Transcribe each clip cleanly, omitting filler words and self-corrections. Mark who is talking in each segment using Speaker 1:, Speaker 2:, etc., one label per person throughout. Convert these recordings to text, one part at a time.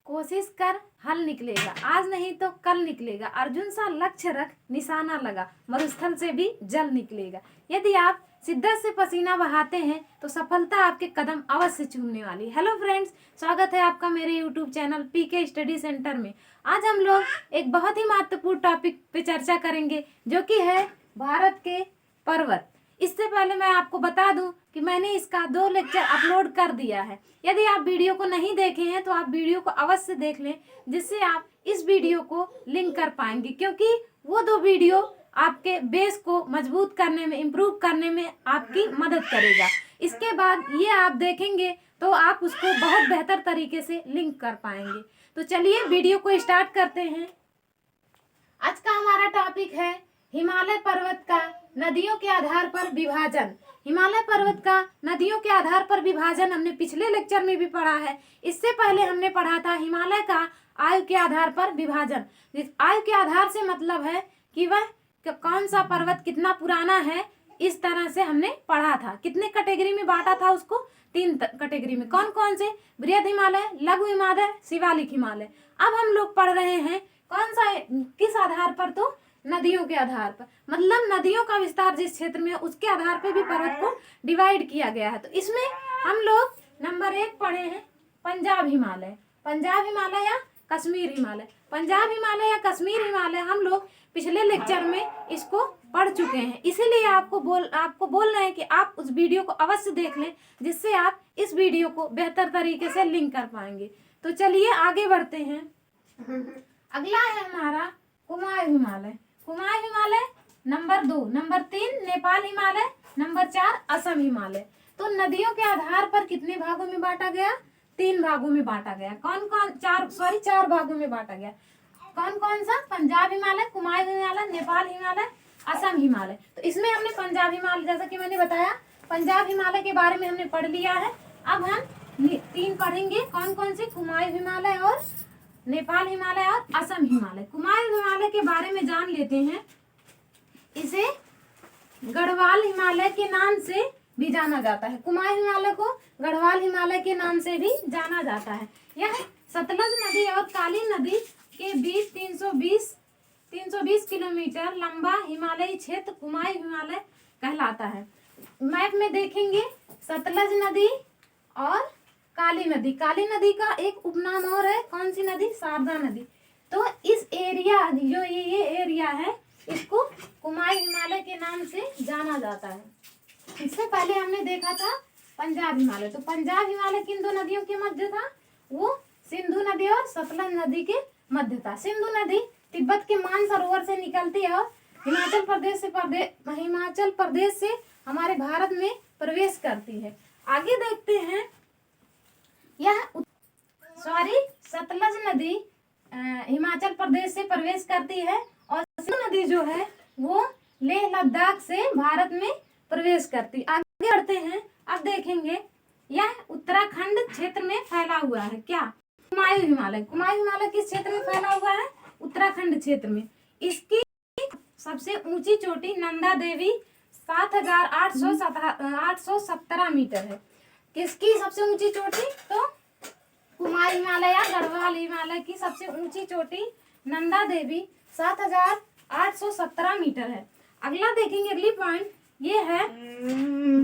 Speaker 1: कोशिश कर हल निकलेगा, आज नहीं तो कल निकलेगा। अर्जुन सा लक्ष्य रख, निशाना लगा, मरुस्थल से भी जल निकलेगा। यदि आप शिद्दत से पसीना बहाते हैं तो सफलता आपके कदम अवश्य चूमने वाली। हेलो फ्रेंड्स, स्वागत है आपका मेरे YouTube channel PK study centre में। आज हम लोग एक बहुत ही महत्वपूर्ण टॉपिक पे चर्चा करेंगे, जो कि है भारत के पर्वत। इससे पहले मैं आपको बता दूं कि मैंने इसका 2 लेक्चर अपलोड कर दिया है। यदि आप वीडियो को नहीं देखे हैं तो आप वीडियो को अवश्य देख लें, जिससे आप इस वीडियो को लिंक कर पाएंगे, क्योंकि वो 2 वीडियो आपके बेस को मजबूत करने में, इम्प्रूव करने में आपकी मदद करेगा। इसके बाद ये आप देखेंगे तो आप उसको बहुत बेहतर तरीके से लिंक कर पाएंगे। तो चलिए वीडियो को स्टार्ट करते हैं। आज का हमारा टॉपिक है हिमालय पर्वत का नदियों के आधार पर विभाजन। हिमालय पर्वत का नदियों के आधार पर विभाजन हमने पिछले लेक्चर में भी पढ़ा है। इससे पहले हमने पढ़ा था हिमालय का आयु के आधार पर विभाजन। आयु के आधार से मतलब है कि वह कौन सा पर्वत कितना पुराना है, इस तरह से हमने पढ़ा था। कितने कैटेगरी में बांटा था उसको? 3 कैटेगरी में। कौन कौन से? बृहद हिमालय, लघु हिमालय, शिवालिक हिमालय। अब हम लोग पढ़ रहे हैं कौन सा, किस आधार पर? तो नदियों के आधार पर, मतलब नदियों का विस्तार जिस क्षेत्र में है उसके आधार पर भी पर्वत को डिवाइड किया गया है। तो इसमें हम लोग नंबर 1 पढ़े हैं पंजाब हिमालय। पंजाब हिमालय या कश्मीर हिमालय। पंजाब हिमालय या कश्मीर हिमालय हम लोग पिछले लेक्चर में इसको पढ़ चुके हैं। इसीलिए आपको बोल रहे हैं कि आप उस वीडियो को अवश्य देख लें, जिससे आप इस वीडियो को बेहतर तरीके से लिंक कर पाएंगे। तो चलिए आगे बढ़ते हैं। अगला है हमारा Kumaon Himalaya. Kumaon Himalaya number 2। Number 3 Nepal Himalaya. Number 4 Assam Himalaya. तो नदियों के आधार पर कितने भागों में बांटा गया? 3 भागों में बांटा गया। कौन कौन? 4 भागों में बांटा गया। कौन कौन सा? पंजाब हिमालय, कुमायूं हिमालय, नेपाल हिमालय, असम हिमालय। तो इसमें हमने पंजाब हिमालय, जैसा कि मैंने बताया, पंजाब हिमालय के बारे में हमने पढ़ लिया है। अब हम 3 पढ़ेंगे। कौन कौन से? कुमायूं हिमालय और नेपाल हिमालय और असम हिमालय। कुमायूं हिमालय के बारे में जान लेते हैं। इसे गढ़वाल हिमालय के नाम से भी जाना जाता है। कुमायूं हिमालय को गढ़वाल हिमालय के नाम से भी जाना जाता है। यह सतलज नदी और काली नदी के बीच 320 किलोमीटर लंबा हिमालयी क्षेत्र कुमायूं हिमालय कहलाता है। मैप में देखेंगे सतलज नदी और काली नदी। काली नदी का एक उपनाम और है, कौन सी नदी? शारदा नदी। तो इस एरिया, जो ये एरिया है, इसको कुमायूं हिमालय के नाम से जाना जाता है। इससे पहले हमने देखा था पंजाब हिमालय। तो पंजाब हिमालय किन 2 नदियों के मध्य था? वो सिंधु नदी और सतलज नदी के मध्य था। सिंधु नदी तिब्बत के मानसरोवर से निकलती है और हिमाचल प्रदेश से हमारे भारत में प्रवेश करती है। आगे देखते हैं। सतलज नदी हिमाचल प्रदेश से प्रवेश करती है और सिंधु नदी जो है वो लेह लद्दाख से भारत में प्रवेश करती। आगे बढ़ते हैं। अब देखेंगे यह उत्तराखंड क्षेत्र में फैला हुआ है। क्या? कुमायूं हिमालय। कुमायूं हिमालय किस क्षेत्र में फैला हुआ है? उत्तराखंड क्षेत्र में। इसकी सबसे ऊंची चोटी नंदा देवी 7817 मीटर है। किसकी सबसे ऊंची चोटी? तो कुमायूं हिमालय या गढ़वाल हिमालय की सबसे ऊंची चोटी नंदा देवी 7817 मीटर है। अगला देखेंगे, अगली पॉइंट ये है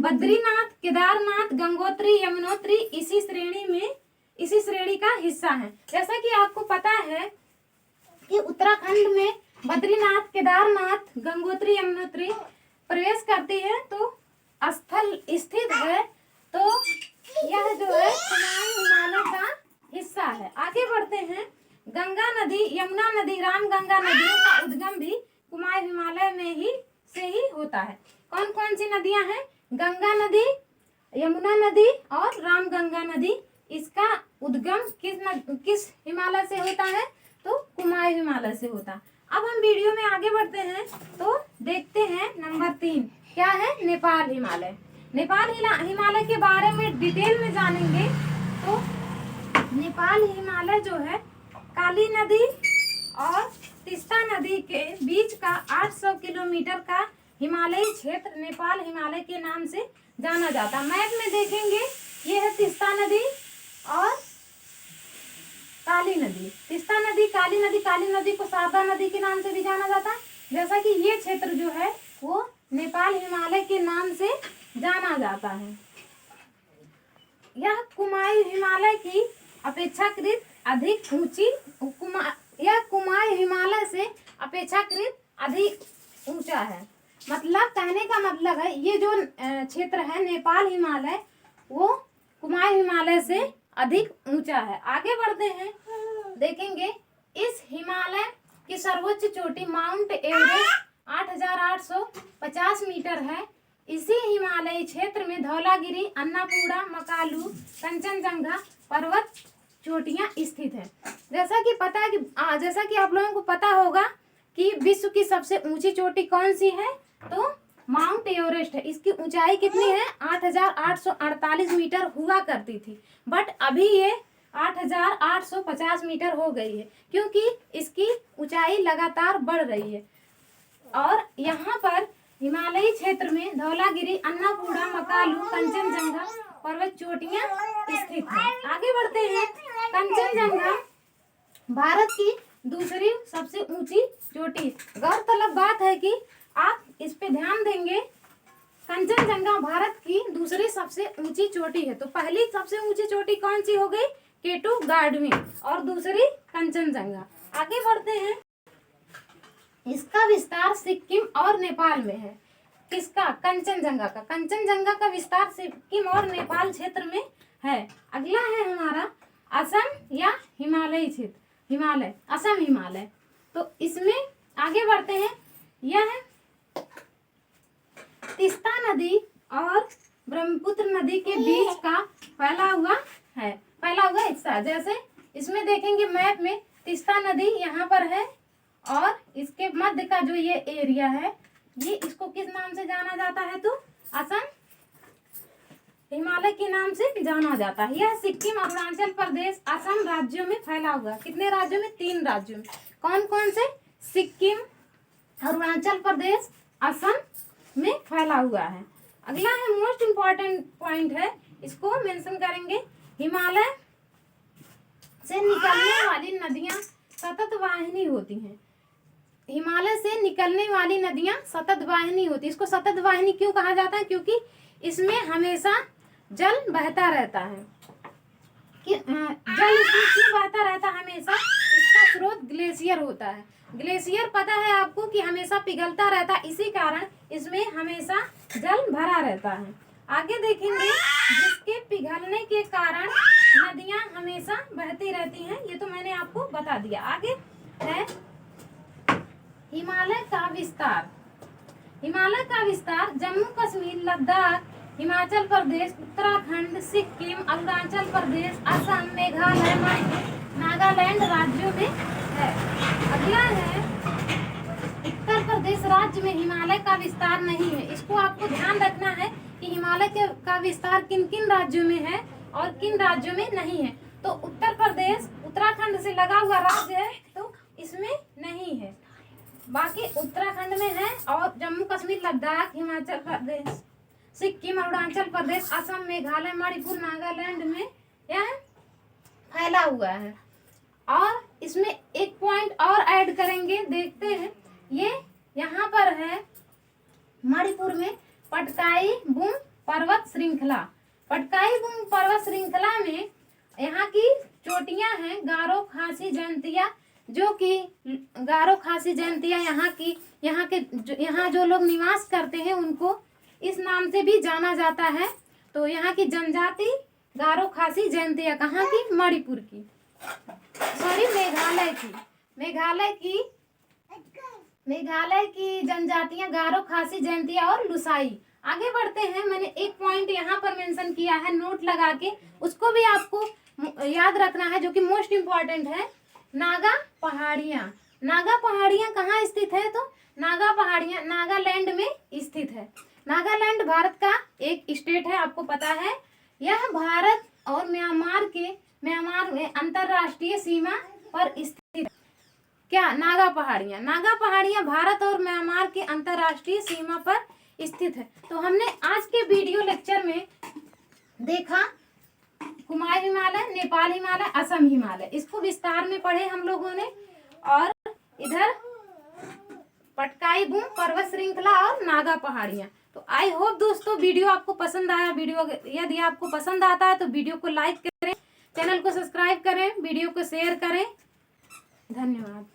Speaker 1: बद्रीनाथ, केदारनाथ, गंगोत्री, यमुनोत्री इसी श्रेणी का हिस्सा है। जैसा कि आपको पता है कि उत्तराखंड में बद्रीनाथ, केदारनाथ, गंगोत्री, यमुनोत्री प्रवेश करती है, तो स्थल स्थित है। तो यह जो है कुमायूं हिमालय का हिस्सा है। आगे बढ़ते हैं। गंगा नदी, यमुना नदी, रामगंगा नदियों का उद्गम भी कुमायूं हिमालय में से ही होता है। कौन कौन सी नदियां हैं? गंगा नदी, यमुना नदी और रामगंगा नदी। इसका उद्गम किस हिमालय से होता है? तो कुमायूं हिमालय से होता है। अब हम वीडियो में आगे बढ़ते हैं तो देखते हैं नंबर 3 क्या है? नेपाल हिमालय। नेपाल हिमालय के बारे में डिटेल में जानेंगे। तो नेपाल हिमालय जो है काली नदी और तीस्ता नदी के बीच का 800 किलोमीटर का हिमालयी क्षेत्र नेपाल हिमालय के नाम से जाना जाता। मैप में देखेंगे ये है तीस्ता नदी और काली नदी। तीस्ता नदी, काली नदी को शारदा नदी के नाम से भी जाना जाता है। जैसा कि ये क्षेत्र जो है वो नेपाल हिमालय के नाम से जाना जाता है। यह कुमायूं हिमालय की अपेक्षाकृत अधिक ऊंची, यह कुमायूं हिमालय से अपेक्षाकृत अधिक ऊंचा है। मतलब कहने का मतलब है ये जो क्षेत्र है नेपाल हिमालय, वो कुमायूं हिमालय से अधिक ऊंचा है। आगे बढ़ते हैं, देखेंगे इस हिमालय की सर्वोच्च चोटी माउंट एवरेस्ट 8,850 मीटर है। इसी हिमालयी क्षेत्र में धौलागिरी, अन्नपूर्णा, मकालू, कंचनजंगा पर्वत चोटियां स्थित हैं। जैसा कि पता है कि जैसा कि आप लोगों को पता होगा कि विश्व की सबसे ऊंची चोटी कौन सी है, तो माउंट एवरेस्ट है। इसकी ऊंचाई कितनी है? 8,848 मीटर हुआ करती थी, बट अभी ये 8,850 मीटर हो गई है, क्योंकि इसकी ऊंचाई लगातार बढ़ रही है। और यहाँ पर हिमालयी क्षेत्र में धौलागिरी, अन्नपूर्णा, मकालू, कंचनजंगा पर्वत चोटियां स्थित हैं। आगे बढ़ते हैं, कंचनजंगा भारत की दूसरी सबसे ऊंची चोटी। गौरतलब बात है कि आप इस पे ध्यान देंगे, कंचनजंगा भारत की दूसरी सबसे ऊंची चोटी है। तो पहली सबसे ऊंची चोटी कौन सी हो गई? केटू गार्डविन, और दूसरी कंचनजंगा। आगे बढ़ते हैं, इसका विस्तार सिक्किम और नेपाल में है। किसका? कंचनजंगा का। कंचनजंगा का विस्तार सिक्किम और नेपाल क्षेत्र में है। अगला है हमारा असम या हिमालयी क्षेत्र, हिमालय, असम हिमालय। तो इसमें आगे बढ़ते हैं, यह तीस्ता नदी और ब्रह्मपुत्र नदी के बीच का फैला हुआ हिस्सा। जैसे इसमें देखेंगे मैप में, तीस्ता नदी यहाँ पर है और इसके मध्य का जो ये एरिया है, ये इसको किस नाम से जाना जाता है? तो असम हिमालय के नाम से जाना जाता है। यह सिक्किम, अरुणाचल प्रदेश, असम राज्यों में फैला हुआ। कितने राज्यों में? 3 राज्यों में। कौन कौन से? सिक्किम, अरुणाचल प्रदेश, असम में फैला हुआ है। अगला है मोस्ट इम्पॉर्टेंट पॉइंट है, इसको मेंशन करेंगे, हिमालय से निकलने वाली नदियां सतत वाहिनी होती हैं। हिमालय से निकलने वाली नदियां सतत वाहिनी होती है। इसको सतत वाहिनी क्यों कहा जाता है? क्योंकि इसमें हमेशा जल बहता रहता है। जल इसमें क्यों बहता रहता है हमेशा? इसका स्रोत ग्लेशियर होता है। ग्लेशियर पता है आपको कि हमेशा पिघलता रहता है, इसी कारण इसमें हमेशा जल भरा रहता है। आगे देखेंगे, जिसके पिघलने के कारण नदियां हमेशा बहती रहती हैं, ये तो मैंने आपको बता दिया। आगे है हिमालय का विस्तार। हिमालय का विस्तार जम्मू कश्मीर, लद्दाख, हिमाचल प्रदेश, उत्तराखंड, सिक्किम, अरुणाचल प्रदेश, असम, मेघालय, नागालैंड राज्यों में है। अगला है उत्तर प्रदेश राज्य में हिमालय का विस्तार नहीं है। इसको आपको ध्यान रखना है कि हिमालय का विस्तार किन किन राज्यों में है और किन राज्यों में नहीं है। तो उत्तर प्रदेश उत्तराखंड से लगा हुआ राज्य है, तो इसमें नहीं है। बाकी उत्तराखंड में है, और जम्मू कश्मीर, लद्दाख, हिमाचल प्रदेश, सिक्किम, अरुणाचल प्रदेश, असम, मेघालय, मणिपुर, नागालैंड में यह फैला हुआ है। और इसमें एक पॉइंट और ऐड करेंगे, देखते हैं, ये यहाँ पर है मणिपुर में पटकाई बुम पर्वत श्रृंखला। पटकाई बुम पर्वत श्रृंखला में यहाँ की चोटियां हैं गारो खासी जयंतिया, जो कि गारो खासी जयंतिया यहाँ जो लोग निवास करते हैं उनको इस नाम से भी जाना जाता है। तो यहाँ की जनजाति गारो खासी जयंतिया कहाँ की? मणिपुर की, सॉरी मेघालय की जनजातियां गारो खासी जयंतिया और लुसाई। आगे बढ़ते हैं, मैंने एक पॉइंट यहाँ पर मेंशन किया है नोट लगा के, उसको भी आपको याद रखना है, जो कि मोस्ट इम्पॉर्टेंट है। नागा पहाड़ियाँ। नागा पहाड़ियाँ कहाँ स्थित है? तो नागा पहाड़ियाँ नागालैंड में स्थित है। नागालैंड भारत का एक स्टेट है, आपको पता है। यह भारत और म्यांमार में अंतरराष्ट्रीय सीमा पर स्थित है। क्या? नागा पहाड़ियाँ भारत और म्यांमार के अंतरराष्ट्रीय सीमा पर स्थित है। तो हमने आज के वीडियो लेक्चर में देखा कुमाऊं हिमालय, नेपाल हिमालय, असम हिमालय, इसको विस्तार में पढ़े हम लोगों ने। और इधर पटकाई बूम पर्वत श्रृंखला और नागा पहाड़ियां। तो आई होप दोस्तों वीडियो आपको पसंद आया। वीडियो यदि आपको पसंद आता है तो वीडियो को लाइक करें, चैनल को सब्सक्राइब करें, वीडियो को शेयर करें। धन्यवाद।